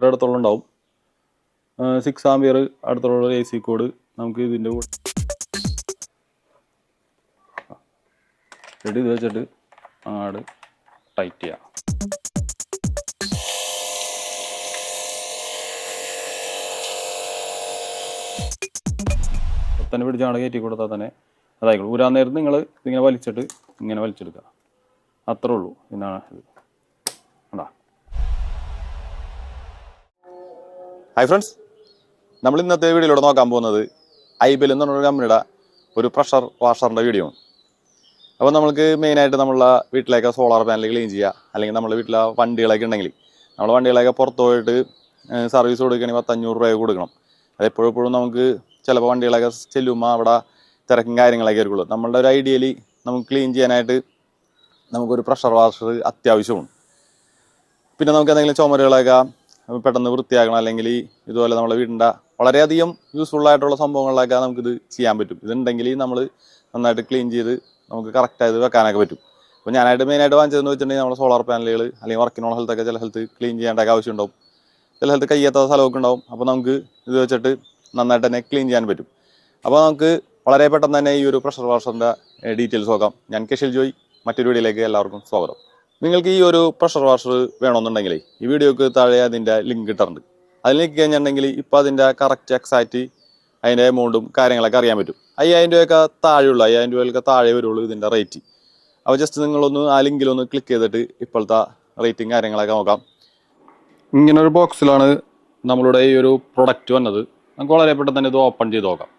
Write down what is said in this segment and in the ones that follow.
അടുത്തുള്ള ഉണ്ടാവും 6 ആംപിയർ അടുത്തുള്ള AC കോഡ് നമുക്ക് ഇതിൻ്റെ കൂടെ ഇത് വെച്ചിട്ട് അങ്ങോട്ട് ടൈറ്റ് ചെയ്യാം. തന്നെ പിടിച്ചാണ് കയറ്റി കൊടുത്താൽ തന്നെ അതായിക്കോളൂ. ഊരാൻ നേരത്ത് നിങ്ങൾ ഇതിങ്ങനെ വലിച്ചിട്ട് ഇങ്ങനെ വലിച്ചെടുക്കുക, അത്രേ ഉള്ളൂ. എന്നാണ് ഇത്. അതാ. ഹായ് ഫ്രണ്ട്സ്, നമ്മൾ ഇന്നത്തെ വീഡിയോയിലൂടെ നോക്കാൻ പോകുന്നത് ഐബെൽ എന്ന് പറഞ്ഞൊരു കമ്പനിയുടെ ഒരു പ്രഷർ വാഷറിൻ്റെ വീഡിയോ ആണ്. അപ്പോൾ നമ്മൾക്ക് മെയിനായിട്ട് നമ്മളെ വീട്ടിലേക്ക് സോളാർ പാനൽ ക്ലീൻ ചെയ്യുക, അല്ലെങ്കിൽ നമ്മുടെ വീട്ടിലെ വണ്ടികളൊക്കെ ഉണ്ടെങ്കിൽ നമ്മളെ വണ്ടികളൊക്കെ പുറത്ത് പോയിട്ട് സർവീസ് കൊടുക്കുകയാണെങ്കിൽ 500 രൂപ കൊടുക്കണം. അത് എപ്പോഴും നമുക്ക് ചിലപ്പോൾ വണ്ടികളൊക്കെ ചെല്ലുമ്പോൾ അവിടെ തിരക്കും കാര്യങ്ങളൊക്കെ ആയിരിക്കുള്ളൂ. നമ്മളുടെ ഒരു ഐഡിയലി നമുക്ക് ക്ലീൻ ചെയ്യാനായിട്ട് നമുക്കൊരു പ്രഷർ വാഷർ അത്യാവശ്യമാണ്. പിന്നെ നമുക്ക് എന്തെങ്കിലും ചുമരുകളൊക്കെ പെട്ടെന്ന് വൃത്തിയാക്കണം, അല്ലെങ്കിൽ ഇതുപോലെ നമ്മുടെ വീടിൻ്റെ വളരെയധികം യൂസ്ഫുള്ളായിട്ടുള്ള സംഭവങ്ങളിലൊക്കെ നമുക്കിത് ചെയ്യാൻ പറ്റും. ഇതുണ്ടെങ്കിൽ നമ്മൾ നന്നായിട്ട് ക്ലീൻ ചെയ്ത് നമുക്ക് കറക്റ്റായത് വെക്കാനൊക്കെ പറ്റും. അപ്പോൾ ഞാനായിട്ട് മെയിനായിട്ട് വാങ്ങിച്ചതെന്ന് വെച്ചിട്ടുണ്ടെങ്കിൽ നമ്മുടെ സോളാർ പാനലുകൾ അല്ലെങ്കിൽ വർക്കിനുള്ള സ്ഥലത്തൊക്കെ ചില സ്ഥലത്ത് ക്ലീൻ ചെയ്യേണ്ടതൊക്കെ ആവശ്യം ഉണ്ടാവും, ചില സ്ഥലത്ത് കയ്യെത്താത്ത സ്ഥലമൊക്കെ ഉണ്ടാവും. അപ്പോൾ നമുക്ക് ഇത് വെച്ചിട്ട് നന്നായിട്ട് തന്നെ ക്ലീൻ ചെയ്യാൻ പറ്റും. അപ്പോൾ നമുക്ക് വളരെ പെട്ടെന്ന് തന്നെ ഈ ഒരു പ്രഷർ വാഷറിൻ്റെ ഡീറ്റെയിൽസ് നോക്കാം. ഞാൻ കെഷിൽ ജോയ്, മറ്റൊരു വീഡിയോയിലേക്ക് എല്ലാവർക്കും സ്വാഗതം. നിങ്ങൾക്ക് ഈ ഒരു പ്രഷർ വാഷർ വേണമെന്നുണ്ടെങ്കിൽ ഈ വീഡിയോക്ക് താഴെ അതിൻ്റെ ലിങ്ക് ഇട്ടിട്ടുണ്ട്. അതിൽ ക്ലിക്ക് കഴിഞ്ഞിട്ടുണ്ടെങ്കിൽ ഇപ്പോൾ അതിൻ്റെ കറക്റ്റ് എക്സാക്റ്റ് അതിൻ്റെ എമൗണ്ടും കാര്യങ്ങളൊക്കെ അറിയാൻ പറ്റും. 5000 രൂപയൊക്കെ താഴെയുള്ളൂ, 5000 രൂപയൊക്കെ താഴെ വരുള്ളൂ ഇതിൻ്റെ റേറ്റ്. അപ്പോൾ ജസ്റ്റ് നിങ്ങളൊന്ന് ആ ലിങ്കിലൊന്ന് ക്ലിക്ക് ചെയ്തിട്ട് ഇപ്പോഴത്തെ റേറ്റും കാര്യങ്ങളൊക്കെ നോക്കാം. ഇങ്ങനൊരു ബോക്സിലാണ് നമ്മളുടെ ഈ ഒരു പ്രൊഡക്റ്റ് വന്നത്. നമുക്ക് വളരെ പെട്ടെന്ന് തന്നെ ഇത് ഓപ്പൺ ചെയ്ത് നോക്കാം.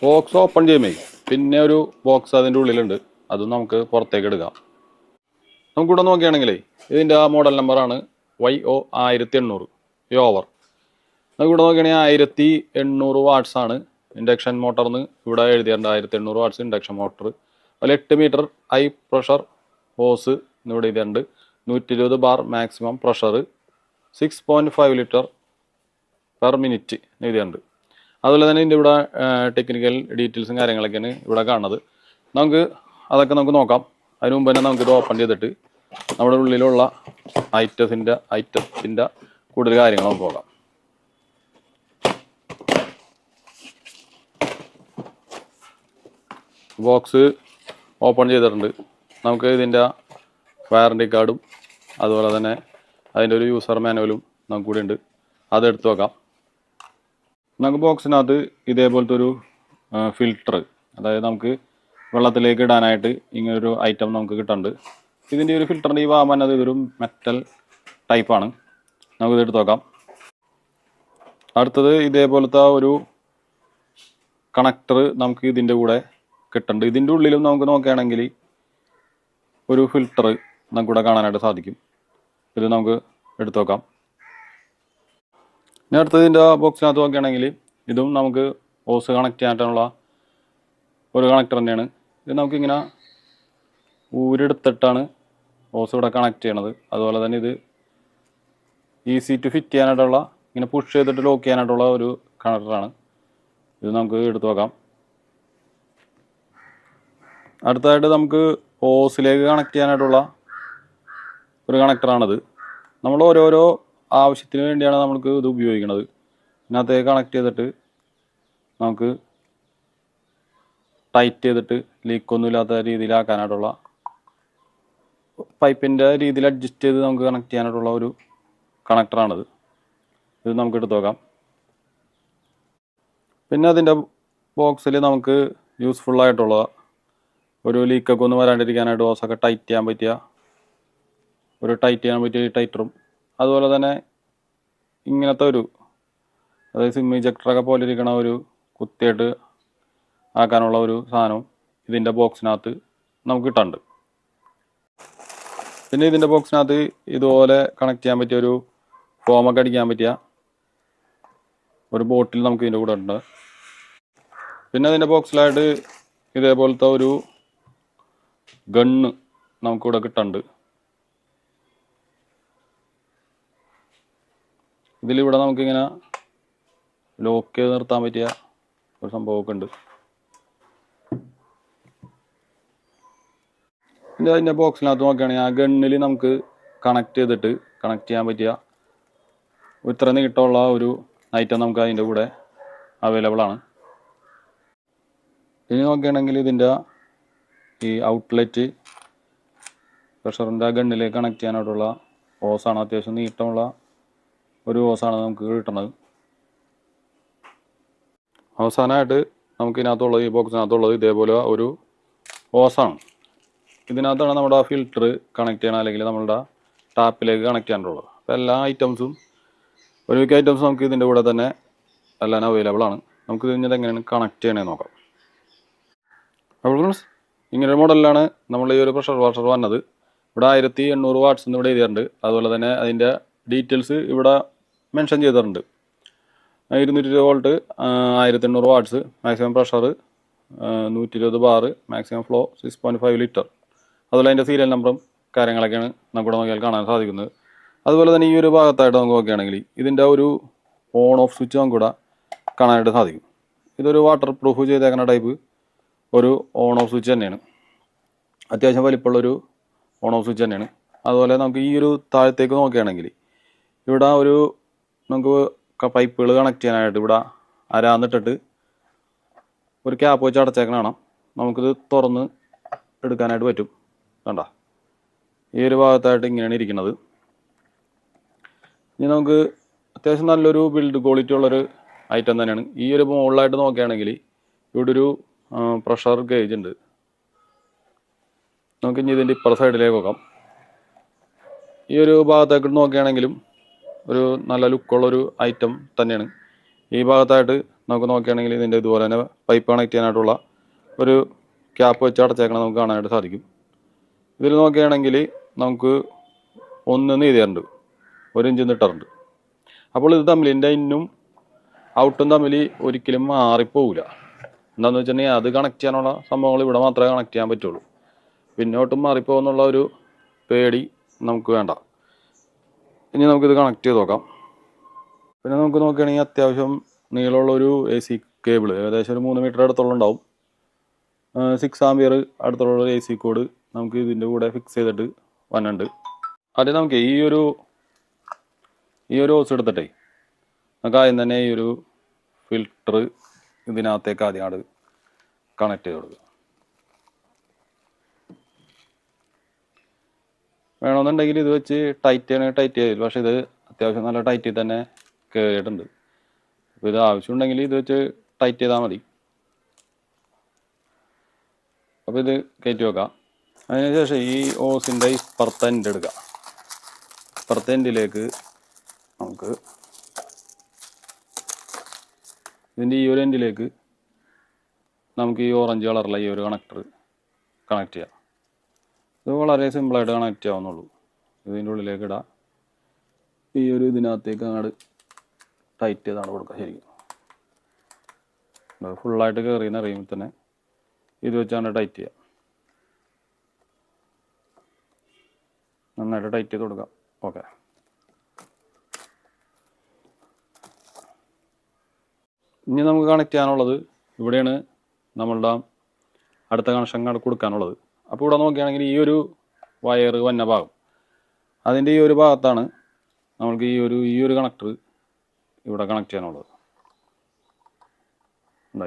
ബോക്സ് ഓപ്പൺ ചെയ്യുമേ പിന്നെ ഒരു ബോക്സ് അതിൻ്റെ ഉള്ളിലുണ്ട്, അതും നമുക്ക് പുറത്തേക്ക് എടുക്കാം. നമുക്കിവിടെ നോക്കുകയാണെങ്കിലേ ഇതിൻ്റെ മോഡൽ നമ്പറാണ് YO 1800 യോവർ. നമുക്കിവിടെ നോക്കുകയാണെങ്കിൽ 1800 വാട്ട്സ് ആണ് ഇൻഡക്ഷൻ മോട്ടറിന് ഇവിടെ എഴുതിയിട്ടുണ്ട്. 1800 വാട്ട്സ് ഇൻഡക്ഷൻ മോട്ടർ. അതിൽ 8 മീറ്റർ ഹൈ പ്രഷർ ഹോസ് ഇവിടെ എഴുതിയിട്ടുണ്ട്. 120 bar maximum pressure, 6.5 litre per minute എഴുതിയിട്ടുണ്ട്. അതുപോലെ തന്നെ ഇതിൻ്റെ ഇവിടെ ടെക്നിക്കൽ ഡീറ്റെയിൽസും കാര്യങ്ങളൊക്കെയാണ് ഇവിടെ കാണുന്നത്. അതൊക്കെ നമുക്ക് നോക്കാം. അതിന് മുമ്പ് തന്നെ നമുക്കിത് ഓപ്പൺ ചെയ്തിട്ട് നമ്മുടെ ഉള്ളിലുള്ള ഐറ്റത്തിൻ്റെ കൂടുതൽ കാര്യങ്ങൾ നമുക്ക് നോക്കാം. ബോക്സ് ഓപ്പൺ ചെയ്തിട്ടുണ്ട്. നമുക്ക് ഇതിൻ്റെ വാറണ്ടി കാർഡും അതുപോലെ തന്നെ അതിൻ്റെ ഒരു യൂസർ മാനുവലും നമുക്ക് കൂടി ഉണ്ട്, അതെടുത്ത് വെക്കാം. നമുക്ക് ബോക്സിനകത്ത് ഇതേപോലത്തെ ഒരു ഫിൽട്ടർ, അതായത് നമുക്ക് വെള്ളത്തിലേക്ക് ഇടാനായിട്ട് ഇങ്ങനൊരു ഐറ്റം നമുക്ക് കിട്ടുന്നുണ്ട്. ഇതിൻ്റെ ഒരു ഫിൽറ്ററിൻ്റെ ഈ വാമൻ അത് ഇതൊരു മെറ്റൽ ടൈപ്പാണ്. നമുക്കിത് എടുത്ത് നോക്കാം. അടുത്തത് ഇതേപോലത്തെ ഒരു കണക്ടർ നമുക്ക് ഇതിൻ്റെ കൂടെ കിട്ടുന്നുണ്ട്. ഇതിൻ്റെ ഉള്ളിലും നമുക്ക് നോക്കുകയാണെങ്കിൽ ഒരു ഫിൽട്ടർ നമുക്കിവിടെ കാണാനായിട്ട് സാധിക്കും. ഇത് നമുക്ക് എടുത്തു നോക്കാം. ഇനി അടുത്തതിൻ്റെ ബോക്സിനകത്ത് നോക്കുകയാണെങ്കിൽ ഇതും നമുക്ക് ഹോസ് കണക്ട് ചെയ്യാനായിട്ടുള്ള ഒരു കണക്ടർ തന്നെയാണ്. ഇത് നമുക്കിങ്ങനെ ഊരെടുത്തിട്ടാണ് ഹോസ് ഇവിടെ കണക്ട് ചെയ്യണത്. അതുപോലെ തന്നെ ഇത് ഈസി ടു ഫിറ്റ് ചെയ്യാനായിട്ടുള്ള, ഇങ്ങനെ പുഷ് ചെയ്തിട്ട് ലോക്ക് ചെയ്യാനായിട്ടുള്ള ഒരു കണക്ടറാണ്. ഇത് നമുക്ക് എടുത്തു നോക്കാം. അടുത്തതായിട്ട് നമുക്ക് ഹോസിലേക്ക് കണക്ട് ചെയ്യാനായിട്ടുള്ള ഒരു കണക്ടറാണിത്. നമ്മൾ ഓരോരോ ആവശ്യത്തിന് വേണ്ടിയാണ് നമുക്ക് ഇത് ഉപയോഗിക്കുന്നത്. ഇതിനകത്തേക്ക് കണക്ട് ചെയ്തിട്ട് നമുക്ക് ടൈറ്റ് ചെയ്തിട്ട് ലീക്കൊന്നും ഇല്ലാത്ത രീതിയിലാക്കാനായിട്ടുള്ള, പൈപ്പിൻ്റെ രീതിയിൽ അഡ്ജസ്റ്റ് ചെയ്ത് നമുക്ക് കണക്ട് ചെയ്യാനായിട്ടുള്ള ഒരു കണക്ടറാണിത്. ഇത് നമുക്ക് എടുത്ത് നോക്കാം. പിന്നെ അതിൻ്റെ ബോക്സിൽ നമുക്ക് യൂസ്ഫുള്ളായിട്ടുള്ള ഒരു ലീക്കൊക്കെ ഒന്ന് വരാണ്ടിരിക്കാനായിട്ട് ഹോസൊക്കെ ടൈറ്റ് ചെയ്യാൻ പറ്റിയ ടൈറ്ററും, അതുപോലെ തന്നെ ഇങ്ങനത്തെ ഒരു, അതായത് സിം ഇജക്ടറൊക്കെ പോലെ ഇരിക്കണ ഒരു കുത്തിയിട്ട് ആക്കാനുള്ള ഒരു സാധനവും ഇതിൻ്റെ ബോക്സിനകത്ത് നമുക്ക് കിട്ടുന്നുണ്ട്. പിന്നെ ഇതിൻ്റെ ബോക്സിനകത്ത് ഇതുപോലെ കണക്ട് ചെയ്യാൻ പറ്റിയ ഒരു ഫോമൊക്കെ അടിക്കാൻ പറ്റിയ ഒരു ബോട്ടിൽ നമുക്ക് ഇതിൻ്റെ കൂടെ ഉണ്ട്. പിന്നെ അതിൻ്റെ ബോക്സിലായിട്ട് ഇതേപോലത്തെ ഒരു ഗണ്ണ് നമുക്കിവിടെ കിട്ടുന്നുണ്ട്. ഇതിലിവിടെ നമുക്കിങ്ങനെ ലോക്ക് ചെയ്ത് നിർത്താൻ പറ്റിയ ഒരു സംഭവമൊക്കെ ഉണ്ട്. അതിൻ്റെ ബോക്സിനകത്ത് നോക്കുകയാണെങ്കിൽ ആ ഗണ്ണിൽ നമുക്ക് കണക്ട് ചെയ്യാൻ പറ്റിയ ഇത്ര നീട്ടമുള്ള ഒരു ഐറ്റം നമുക്ക് അതിൻ്റെ കൂടെ അവൈലബിൾ ആണ്. ഇനി നോക്കുകയാണെങ്കിൽ ഇതിൻ്റെ ഈ ഔട്ട്ലെറ്റ് പ്രഷറിൻ്റെ ഗണ്ണിലേക്ക് കണക്ട് ചെയ്യാനായിട്ടുള്ള ഹോസാണ്. അത്യാവശ്യം നീട്ടമുള്ള ഒരു ഹോസാണ് നമുക്ക് കിട്ടുന്നത്. അവസാനമായിട്ട് നമുക്ക് ഇതിനകത്തുള്ളത്, ഈ ബോക്സിനകത്തുള്ളത് ഇതേപോലെ ഒരു ഹോസാണ്. ഇതിനകത്താണ് നമ്മുടെ ഫിൽറ്റർ കണക്ട് ചെയ്യണം, അല്ലെങ്കിൽ നമ്മളുടെ ടാപ്പിലേക്ക് കണക്ട് ചെയ്യാനുള്ളത്. അപ്പോൾ എല്ലാ ഐറ്റംസും ഒരു മിക്ക ഐറ്റംസും നമുക്ക് ഇതിൻ്റെ കൂടെ തന്നെ എല്ലാം അവൈലബിൾ ആണ്. നമുക്ക് ഇതിൻ്റെ എങ്ങനെയാണ് കണക്ട് ചെയ്യണമെന്ന് നോക്കാം. അപ്പോൾ ഫ്രണ്ട്സ്, ഇങ്ങനൊരു മോഡലിലാണ് നമ്മൾ ഈ ഒരു പ്രഷർ വാഷർ വന്നത്. ഇവിടെ 1800 വാട്ട്സ് എന്ന് ഇവിടെ എഴുതിയിട്ടുണ്ട്. അതുപോലെ തന്നെ അതിൻ്റെ ഡീറ്റെയിൽസ് ഇവിടെ മെൻഷൻ ചെയ്തിട്ടുണ്ട്. 220 volt, 1800 watts, maximum pressure 120 bar, maximum flow 6.5 litre. അതുപോലെ അതിൻ്റെ സീരിയൽ നമ്പറും കാര്യങ്ങളൊക്കെയാണ് നമുക്കിവിടെ നോക്കിയാൽ കാണാൻ സാധിക്കുന്നത്. അതുപോലെ തന്നെ ഈ ഒരു ഭാഗത്തായിട്ട് നമുക്ക് നോക്കുകയാണെങ്കിൽ ഇതിൻ്റെ ഒരു ഓൺ ഓഫ് സ്വിച്ച് നമുക്കിവിടെ കാണാനായിട്ട് സാധിക്കും. ഇതൊരു വാട്ടർ പ്രൂഫ് ചെയ്തേക്കുന്ന ടൈപ്പ് ഒരു ഓൺ ഓഫ് സ്വിച്ച് തന്നെയാണ്. അത്യാവശ്യം വലിപ്പമുള്ളൊരു ഓൺ ഓഫ് സ്വിച്ച് തന്നെയാണ്. അതുപോലെ നമുക്ക് ഈ ഒരു താഴത്തേക്ക് നോക്കുകയാണെങ്കിൽ ഇവിടെ ഒരു നമുക്ക് പൈപ്പുകൾ കണക്ട് ചെയ്യാനായിട്ട് ഇവിടെ അരാന്നിട്ടിട്ട് ഒരു ക്യാപ്പ് വെച്ച് അടച്ചേക്കണം. നമുക്കിത് തുറന്ന് എടുക്കാനായിട്ട് പറ്റും. കണ്ട, ഈ ഒരു ഭാഗത്തായിട്ട് ഇങ്ങനെയാണ് ഇരിക്കുന്നത്. ഇനി നമുക്ക് അത്യാവശ്യം നല്ലൊരു ബിൽഡ് ക്വാളിറ്റി ഉള്ളൊരു ഐറ്റം തന്നെയാണ്. ഈ ഒരു മുകളിലായിട്ട് നോക്കുകയാണെങ്കിൽ ഇവിടെ ഒരു പ്രഷർ ഗേജ് ഉണ്ട്. നമുക്ക് ഇനി ഇതിൻ്റെ ഇപ്പുറ സൈഡിലേക്ക് നോക്കാം. ഈ ഒരു ഭാഗത്തേക്ക് നോക്കുകയാണെങ്കിലും ഒരു നല്ല ലുക്കുള്ളൊരു ഐറ്റം തന്നെയാണ്. ഈ ഭാഗത്തായിട്ട് നമുക്ക് നോക്കുകയാണെങ്കിൽ ഇതിൻ്റെ ഇതുപോലെ തന്നെ പൈപ്പ് കണക്ട് ചെയ്യാനായിട്ടുള്ള ഒരു ക്യാപ്പ് വെച്ച് അടച്ചേക്കണം നമുക്ക് കാണാനായിട്ട് സാധിക്കും. ഇതിൽ നോക്കുകയാണെങ്കിൽ നമുക്ക് 1 നീതിയുണ്ട്, 1 ഇഞ്ച് നീട്ടറുണ്ട്. അപ്പോൾ ഇത് തമ്മിൽ ഇതിൻ്റെ ഇന്നും ഔട്ടും തമ്മിൽ ഒരിക്കലും മാറിപ്പോവില്ല. എന്താണെന്ന് വെച്ചിട്ടുണ്ടെങ്കിൽ അത് കണക്ട് ചെയ്യാനുള്ള സംഭവങ്ങൾ ഇവിടെ മാത്രമേ കണക്ട് ചെയ്യാൻ പറ്റുള്ളൂ. പിന്നോട്ടും മാറിപ്പോകുന്നുള്ള ഒരു പേടി നമുക്ക് വേണ്ട. ഇനി നമുക്കിത് കണക്ട് ചെയ്ത് നോക്കാം. പിന്നെ നമുക്ക് നോക്കുകയാണെങ്കിൽ അത്യാവശ്യം നീളമുള്ളൊരു AC കേബിൾ, ഏകദേശം ഒരു 3 മീറ്റർ അടുത്തോളം ഉണ്ടാവും. 6 ആംപിയർ അടുത്തുള്ള AC കോഡ് നമുക്ക് ഇതിൻ്റെ കൂടെ ഫിക്സ് ചെയ്തിട്ട് വന്നുണ്ട്. ആദ്യം നമുക്ക് ഈ ഒരു ഹോസ് എടുത്തിട്ടേ നമുക്ക് ആദ്യം തന്നെ ഈ ഒരു ഫിൽറ്റർ ഇതിനകത്തേക്ക് ആദ്യം കണക്ട് ചെയ്ത് കൊടുക്കുക. വേണമെന്നുണ്ടെങ്കിൽ ഇത് വെച്ച് ടൈറ്റ് ചെയ്തില്ല, പക്ഷേ ഇത് അത്യാവശ്യം നല്ല ടൈറ്റിൽ തന്നെ കയറിയിട്ടുണ്ട്. അപ്പോൾ ഇത് ആവശ്യമുണ്ടെങ്കിൽ ഇത് വെച്ച് ടൈറ്റ് ചെയ്താൽ മതി. അപ്പോൾ ഇത് കയറ്റി വെക്കാം. അതിനുശേഷം ഈ ഓസിൻ്റെ ഇപ്പുറത്തെ എൻഡ് എടുക്കുക. ഇപ്പുറത്തെ എൻഡിലേക്ക് നമുക്ക് ഇതിൻ്റെ ഈ ഒരു എൻഡിലേക്ക് നമുക്ക് ഈ ഓറഞ്ച് കളറുള്ള ഈ ഒരു കണക്ടർ കണക്ട് ചെയ്യാം. ഇത് വളരെ സിമ്പിളായിട്ട് കണക്ട് ചെയ്യാവുന്നുള്ളൂ. ഇതിൻ്റെ ഉള്ളിലേക്ക് ഇടാം. ഈ ഒരു ഇതിനകത്തേക്ക് അങ്ങോട്ട് ടൈറ്റ് ചെയ്താണ് കൊടുക്കുക. ശരിക്കും ഫുള്ളായിട്ട് കയറിയെന്ന് അറിയുമ്പോൾ തന്നെ ഇത് വെച്ചാണ് ടൈറ്റ് ചെയ്യുക. നന്നായിട്ട് ടൈറ്റ് ചെയ്ത് കൊടുക്കാം. ഓക്കെ, ഇനി നമുക്ക് കണക്ട് ചെയ്യാനുള്ളത് ഇവിടെയാണ് നമ്മളുടെ അടുത്ത കണക്ഷൻ കൊടുക്കാനുള്ളത്. അപ്പോൾ ഇവിടെ നോക്കുകയാണെങ്കിൽ ഈ ഒരു വയർ വന്ന ഭാഗം, അതിൻ്റെ ഈ ഒരു ഭാഗത്താണ് നമുക്ക് ഈ ഒരു കണക്ടർ ഇവിടെ കണക്ട് ചെയ്യാനുള്ളത്.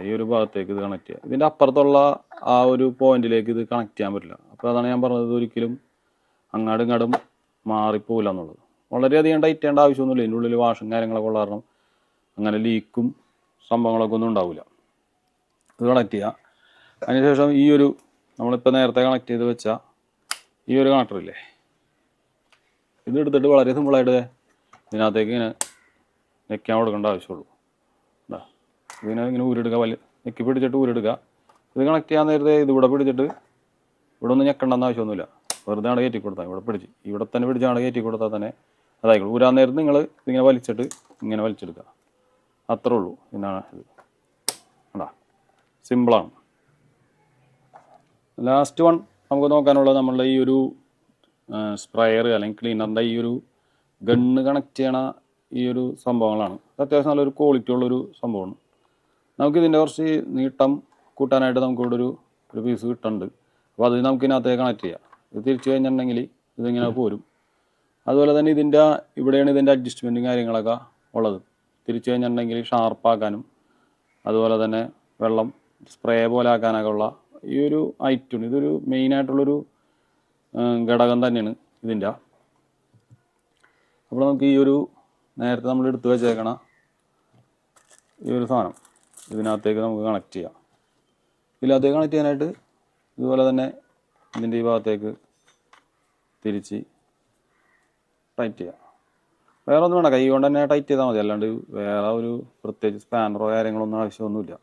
ഈ ഒരു ഭാഗത്തേക്ക് ഇത് കണക്ട് ചെയ്യുക. ഇതിൻ്റെ അപ്പുറത്തുള്ള ആ ഒരു പോയിന്റിലേക്ക് ഇത് കണക്ട് ചെയ്യാൻ പറ്റില്ല. അപ്പോൾ അതാണ് ഞാൻ പറഞ്ഞത്, ഒരിക്കലും അങ്ങാടും ഇങ്ങാടും മാറിപ്പോവില്ല എന്നുള്ളത്. വളരെയധികം ടൈറ്റ് ചെയ്യേണ്ട ആവശ്യമൊന്നുമില്ല. ഇതിൻ്റെ ഉള്ളിൽ വാഷും കാര്യങ്ങളൊക്കെ ഉള്ള കാരണം അങ്ങനെ ലീക്കും സംഭവങ്ങളൊക്കെ ഒന്നും ഉണ്ടാവില്ല. ഇത് കണക്ട് ചെയ്യുക. അതിനുശേഷം ഈ ഒരു നമ്മളിപ്പോൾ നേരത്തെ കണക്ട് ചെയ്ത് വെച്ച ഈ ഒരു കണക്ടറില്ലേ, ഇത് എടുത്തിട്ട് വളരെ സിമ്പിളായിട്ട് ഇതിനകത്തേക്ക് ഇങ്ങനെ ഞെക്കാൻ കൊടുക്കേണ്ട ആവശ്യമുള്ളൂ. ഇതിനെ ഇങ്ങനെ ഊരെടുക്കുക, ഞെക്കി പിടിച്ചിട്ട് ഊരെടുക്കുക. ഇത് കണക്ട് ചെയ്യാൻ നേരത്തെ ഇതിവിടെ പിടിച്ചിട്ട് ഇവിടെ ഒന്നും ഞെക്കണ്ടെന്ന് ആവശ്യമൊന്നുമില്ല. വെറുതെ ആണ് കയറ്റി കൊടുത്താൽ ഇവിടെ തന്നെ പിടിച്ചാണ് കയറ്റി കൊടുത്താൽ തന്നെ അതായിക്കോളൂ. ഊരാൻ നേരത്ത് നിങ്ങൾ ഇതിങ്ങനെ വലിച്ചിട്ട് ഇങ്ങനെ വലിച്ചെടുക്കുക, അത്രേ ഉള്ളൂ. എന്നാണ് ഇത് കണ്ടാ, സിമ്പിളാണ്. ലാസ്റ്റ് വൺ നമുക്ക് നോക്കാനുള്ളത് നമ്മളുടെ ഈ ഒരു സ്പ്രയർ അല്ലെങ്കിൽ ക്ലീനറിൻ്റെ ഈ ഒരു ഗണ്ണ് കണക്ട് ചെയ്യണ ഈ ഒരു സംഭവങ്ങളാണ്. അത്യാവശ്യം നല്ലൊരു ക്വാളിറ്റി ഉള്ളൊരു സംഭവമാണ്. നമുക്കിതിൻ്റെ കുറച്ച് നീട്ടം കൂട്ടാനായിട്ട് നമുക്കിവിടെ ഒരു പീസ് കിട്ടുന്നുണ്ട്. അപ്പോൾ അത് നമുക്കിതിനകത്തേക്ക് കണക്ട് ചെയ്യാം. ഇത് തിരിച്ചു കഴിഞ്ഞിട്ടുണ്ടെങ്കിൽ ഇതിങ്ങനെ പോരും. അതുപോലെ തന്നെ ഇവിടെയാണ് ഇതിൻ്റെ അഡ്ജസ്റ്റ്മെൻറ്റും കാര്യങ്ങളൊക്കെ ഉള്ളത്. തിരിച്ചു കഴിഞ്ഞിട്ടുണ്ടെങ്കിൽ ഷാർപ്പാക്കാനും അതുപോലെ തന്നെ വെള്ളം സ്പ്രേ പോലെ ആക്കാനൊക്കെ ഉള്ള ഈ ഒരു ഐറ്റം, ഇതൊരു മെയിനായിട്ടുള്ളൊരു ഘടകം തന്നെയാണ് ഇതിൻ്റെ. അപ്പോൾ നമുക്ക് ഈ ഒരു നേരത്തെ നമ്മൾ എടുത്തു വെച്ചേക്കണ ഈ ഒരു സാധനം ഇതിനകത്തേക്ക് നമുക്ക് കണക്ട് ചെയ്യാം. ഇതിനകത്തേക്ക് കണക്ട് ചെയ്യാനായിട്ട് ഇതുപോലെ തന്നെ ഇതിൻ്റെ ഈ ഭാഗത്തേക്ക് തിരിച്ച് ടൈറ്റ് ചെയ്യാം. വേറെ ഒന്നും വേണ്ട, കൈ കൊണ്ട് തന്നെ ടൈറ്റ് ചെയ്താൽ മതി. അല്ലാണ്ട് വേറെ ഒരു പ്രത്യേകിച്ച് സ്പാനറോ കാര്യങ്ങളൊന്നും ആവശ്യമൊന്നുമില്ല.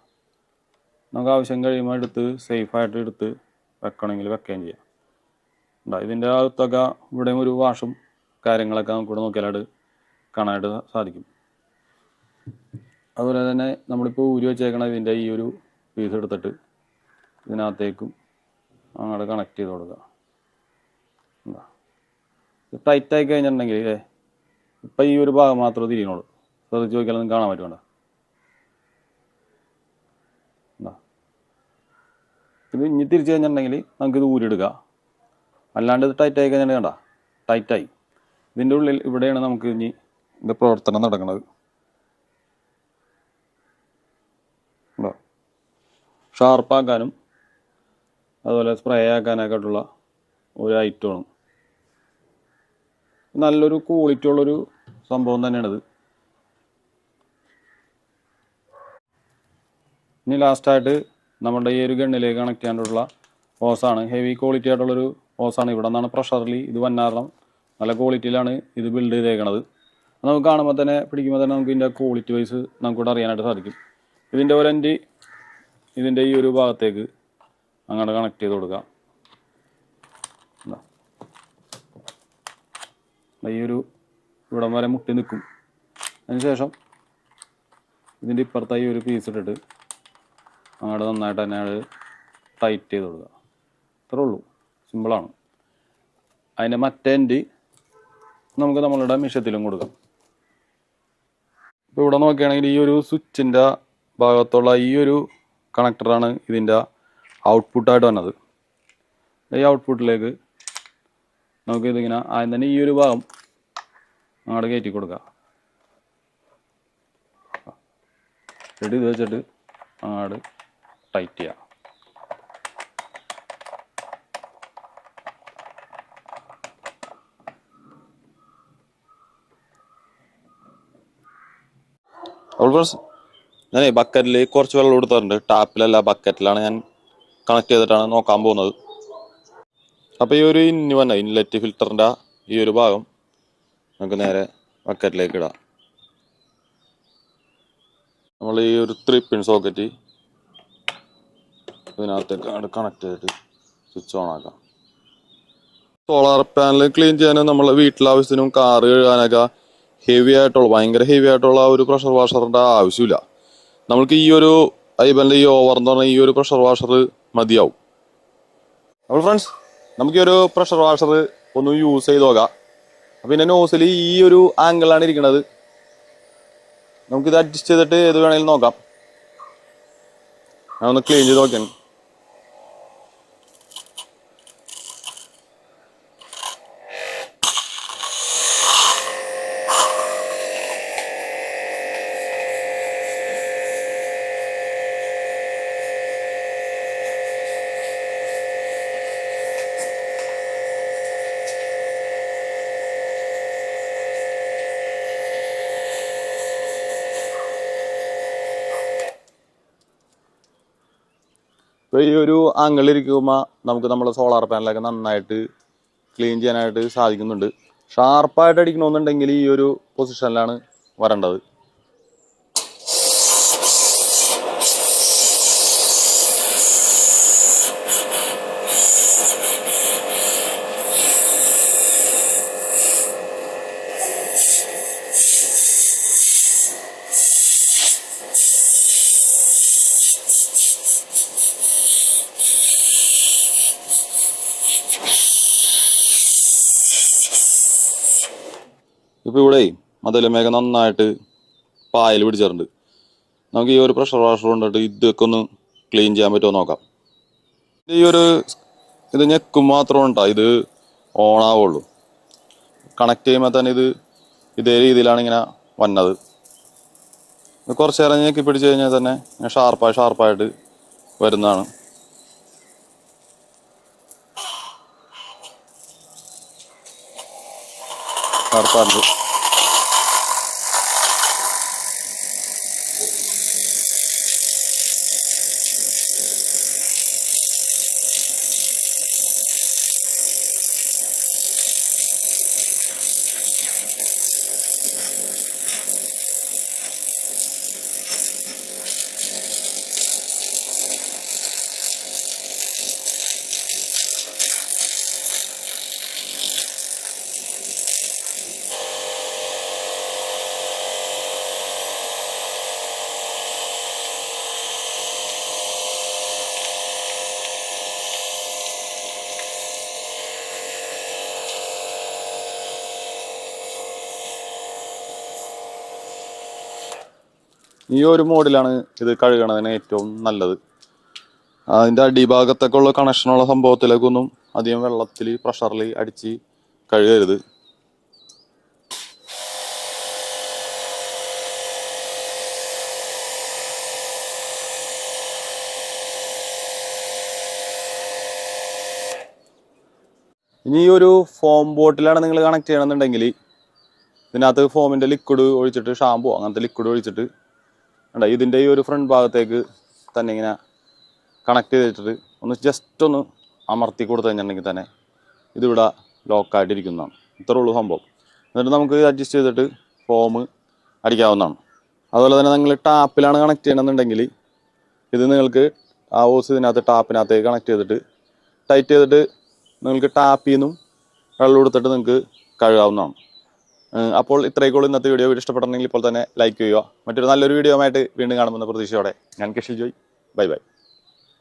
നമുക്ക് ആവശ്യം കഴിയുമ്പോൾ എടുത്ത് സേഫായിട്ട് എടുത്ത് വെക്കണമെങ്കിൽ വെക്കുകയും ചെയ്യാം. ഇതിൻ്റെ അകത്തൊക്കെ ഇവിടെയും ഒരു വാഷും കാര്യങ്ങളൊക്കെ നമുക്കിവിടെ നോക്കിയാലായിട്ട് കാണാനായിട്ട് സാധിക്കും. അതുപോലെ തന്നെ നമ്മളിപ്പോൾ ഊരി വെച്ചേക്കണ ഇതിൻ്റെ ഈ ഒരു പീസ് എടുത്തിട്ട് ഇതിനകത്തേക്കും അങ്ങോട്ട് കണക്ട് ചെയ്ത് കൊടുക്കുക. ടൈറ്റായി കഴിഞ്ഞിട്ടുണ്ടെങ്കിൽ ഇപ്പം ഈ ഒരു ഭാഗം മാത്രമേ തിരിയണുള്ളൂ. ശ്രദ്ധിച്ച് നോക്കിയാലൊന്നും കാണാൻ പറ്റുമോ? ഇത് ഇനി തിരിച്ച് കഴിഞ്ഞിട്ടുണ്ടെങ്കിൽ നമുക്കിത് ഊരിടുക. അല്ലാണ്ട് ഇത് ടൈറ്റായി കഴിഞ്ഞാൽ കണ്ട ടൈറ്റായി. ഇതിൻ്റെ ഉള്ളിൽ ഇവിടെയാണ് നമുക്ക് ഇനി ഇത് പ്രവർത്തനം നടക്കുന്നത്. ഷാർപ്പാക്കാനും അതുപോലെ സ്പ്രേ ആക്കാനൊക്കെ ആയിട്ടുള്ള ഒരു ഐറ്റമാണ്. നല്ലൊരു ക്വാളിറ്റി ഉള്ളൊരു സംഭവം തന്നെയാണിത്. ഇനി ലാസ്റ്റായിട്ട് നമ്മുടെ ഈ ഒരു ഗണ്ണിലേക്ക് കണക്ട് ചെയ്യാനുള്ള ഹോസാണ്. ഹെവി ക്വാളിറ്റി ആയിട്ടുള്ളൊരു ഹോസാണ്. ഇവിടെ നിന്നാണ് പ്രഷറിൽ ഇത് വന്നാരണം നല്ല ക്വാളിറ്റിയിലാണ് ഇത് ബിൽഡ് ചെയ്തേക്കണത്. നമുക്ക് കാണുമ്പോൾ തന്നെ പിടിക്കുമ്പോൾ തന്നെ നമുക്ക് ഇതിൻ്റെ ക്വാളിറ്റി വൈസ് നമുക്കിവിടെ അറിയാനായിട്ട് സാധിക്കും. ഇതിൻ്റെ ഒരു എൻഡ് ഇതിൻ്റെ ഈ ഒരു ഭാഗത്തേക്ക് അങ്ങോട്ട് കണക്ട് ചെയ്ത് കൊടുക്കാം. ഈ ഒരു ഇവിടം വരെ മുട്ടി നിൽക്കും. അതിനുശേഷം ഇതിൻ്റെ ഇപ്പുറത്തായി ഒരു പീസ് ഇട്ടിട്ട് അങ്ങോട്ട് നന്നായിട്ട് തന്നെ അത് ടൈറ്റ് ചെയ്ത് കൊടുക്കുക. അത്രേ ഉള്ളൂ, സിമ്പിളാണ്. അതിൻ്റെ മറ്റേ എൻഡ് നമുക്ക് നമ്മളുടെ മിഷ്യത്തിലും കൊടുക്കാം. ഇപ്പോൾ ഇവിടെ നോക്കുകയാണെങ്കിൽ ഈ ഒരു സ്വിച്ചിൻ്റെ ഭാഗത്തുള്ള ഈ ഒരു കണക്ടറാണ് ഇതിൻ്റെ ഔട്ട്പുട്ടായിട്ട് വന്നത്. ഈ ഔട്ട്പുട്ടിലേക്ക് നമുക്കിതിങ്ങനെ ആദ്യം തന്നെ ഈ ഒരു ഭാഗം അങ്ങോട്ട് കയറ്റി കൊടുക്കാം. ഇത് വെച്ചിട്ട് അങ്ങോട്ട് ടൈറ്റ് ചെയ്യാം. ഞാനേ ബക്കറ്റിൽ കുറച്ച് വെള്ളം കൊടുത്തിട്ടുണ്ട്. ടാപ്പിലല്ല, ബക്കറ്റിലാണ് ഞാൻ കണക്ട് ചെയ്തിട്ടാണ് നോക്കാൻ പോകുന്നത്. അപ്പോൾ ഈ ഒരു ഇൻലെറ്റ് ഫിൽറ്ററിൻ്റെ ഈ ഒരു ഭാഗം നമുക്ക് നേരെ ബക്കറ്റിലേക്ക് ഇടാം. നമ്മൾ ഈ ഒരു 3 പിൻ സോക്കറ്റ് ഇതിനകത്തേക്ക് കണക്ട് ചെയ്തിട്ട് സ്വിച്ച് ഓൺ ആക്കാം. സോളാർ പാനൽ ക്ലീൻ ചെയ്യാനും നമ്മളെ വീട്ടിലാവശ്യത്തിനും കാറ് കഴുകാനൊക്കെ ഭയങ്കര ഹെവി ആയിട്ടുള്ള ഒരു പ്രഷർ വാഷറിൻ്റെ ആവശ്യമില്ല. നമ്മൾക്ക് ഈ ഒരു ഐബലിൻ്റെ ഈ ഓവർ എന്ന് പറഞ്ഞാൽ ഈ ഒരു പ്രഷർ വാഷർ മതിയാവും. അപ്പോൾ ഫ്രണ്ട്സ്, നമുക്ക് ഈ ഒരു പ്രഷർ വാഷർ ഒന്ന് യൂസ് ചെയ്ത് നോക്കാം. അപ്പം ഇതിൻ്റെ നോസിൽ ഈ ഒരു ആംഗിളാണ് ഇരിക്കുന്നത്. നമുക്കിത് അഡ്ജസ്റ്റ് ചെയ്തിട്ട് ഏത് വേണമെങ്കിലും നോക്കാം. ഞാൻ ഒന്ന് ക്ലീൻ ചെയ്ത് നോക്കിയാണ്. ഇപ്പോൾ ഈ ഒരു ആംഗിളിരിക്കുമ്പോൾ നമുക്ക് നമ്മുടെ സോളാർ പാനലൊക്കെ നന്നായിട്ട് ക്ലീൻ ചെയ്യാനായിട്ട് സാധിക്കുന്നുണ്ട്. ഷാർപ്പായിട്ട് അടിക്കണമെന്നുണ്ടെങ്കിൽ ഈ ഒരു പൊസിഷനിലാണ് വരേണ്ടത്. ഇപ്പോൾ ഇവിടെ മതിലുമേഘ നന്നായിട്ട് പായൽ പിടിച്ചിട്ടുണ്ട്. നമുക്ക് ഈ ഒരു പ്രഷർ വാഷർ കൊണ്ടിട്ട് ഇതൊക്കെ ഒന്ന് ക്ലീൻ ചെയ്യാൻ പറ്റുമോ നോക്കാം. ഇത് ഞെക്കും മാത്രം ഉണ്ടാ ഇത് ഓണാവുള്ളൂ. കണക്ട് ചെയ്യുമ്പോൾ തന്നെ ഇതേ രീതിയിലാണ് ഇങ്ങനെ വന്നത്. കുറച്ച് നേരം ഞെക്കി പിടിച്ച് കഴിഞ്ഞാൽ തന്നെ ഷാർപ്പായിട്ട് വരുന്നതാണ്. ഷാർപ്പായിട്ട് ഈ ഒരു മോഡിലാണ് ഇത് കഴുകണതിന് ഏറ്റവും നല്ലത്. അതിൻ്റെ അടിഭാഗത്തൊക്കെ ഉള്ള കണക്ഷനുള്ള സംഭവത്തിലേക്കൊന്നും അധികം വെള്ളത്തിൽ പ്രഷറിൽ അടിച്ച് കഴുകരുത്. ഇനി ഈ ഒരു ഫോം ബോട്ടിലാണ് നിങ്ങൾ കണക്ട് ചെയ്യണമെന്നുണ്ടെങ്കിൽ ഇതിനകത്ത് ഫോമിൻ്റെ ലിക്വിഡ് ഒഴിച്ചിട്ട് ഷാമ്പു അങ്ങനത്തെ ലിക്വിഡ് ഒഴിച്ചിട്ട് ഇതിൻ്റെ ഈ ഒരു ഫ്രണ്ട് ഭാഗത്തേക്ക് തന്നെ ഇങ്ങനെ കണക്ട് ചെയ്തിട്ട് ഒന്ന് ജസ്റ്റ് ഒന്ന് അമർത്തി കൊടുത്തു കഴിഞ്ഞിട്ടുണ്ടെങ്കിൽ തന്നെ ഇതിവിടെ ലോക്കായിട്ടിരിക്കുന്നതാണ്. ഇത്രേ ഉള്ളൂ സംഭവം. എന്നിട്ട് നമുക്ക് അഡ്ജസ്റ്റ് ചെയ്തിട്ട് ഫോം അടിക്കാവുന്നതാണ്. അതുപോലെ തന്നെ നിങ്ങൾ ടാപ്പിലാണ് കണക്ട് ചെയ്യണമെന്നുണ്ടെങ്കിൽ ഇത് നിങ്ങൾക്ക് ആ ഓസ് ഇതിനകത്ത് ടാപ്പിനകത്തേക്ക് കണക്ട് ചെയ്തിട്ട് ടൈറ്റ് ചെയ്തിട്ട് നിങ്ങൾക്ക് ടാപ്പിൽ നിന്നും വെള്ളം കൊടുത്തിട്ട് നിങ്ങൾക്ക് കഴുകാവുന്നതാണ്. അപ്പോൾ ഇത്രയൊക്കെയുള്ളൂ ഇന്നത്തെ വീഡിയോ ഇഷ്ടപ്പെട്ടിട്ടുണ്ടെങ്കിൽ ഇപ്പോൾ തന്നെ ലൈക്ക് ചെയ്യുക. മറ്റൊരു നല്ലൊരു വീഡിയോ ആയിട്ട് വീണ്ടും കാണുമെന്ന പ്രതീക്ഷയോടെ ഞാൻ കഷിൽ ജോയ്. Bye bye.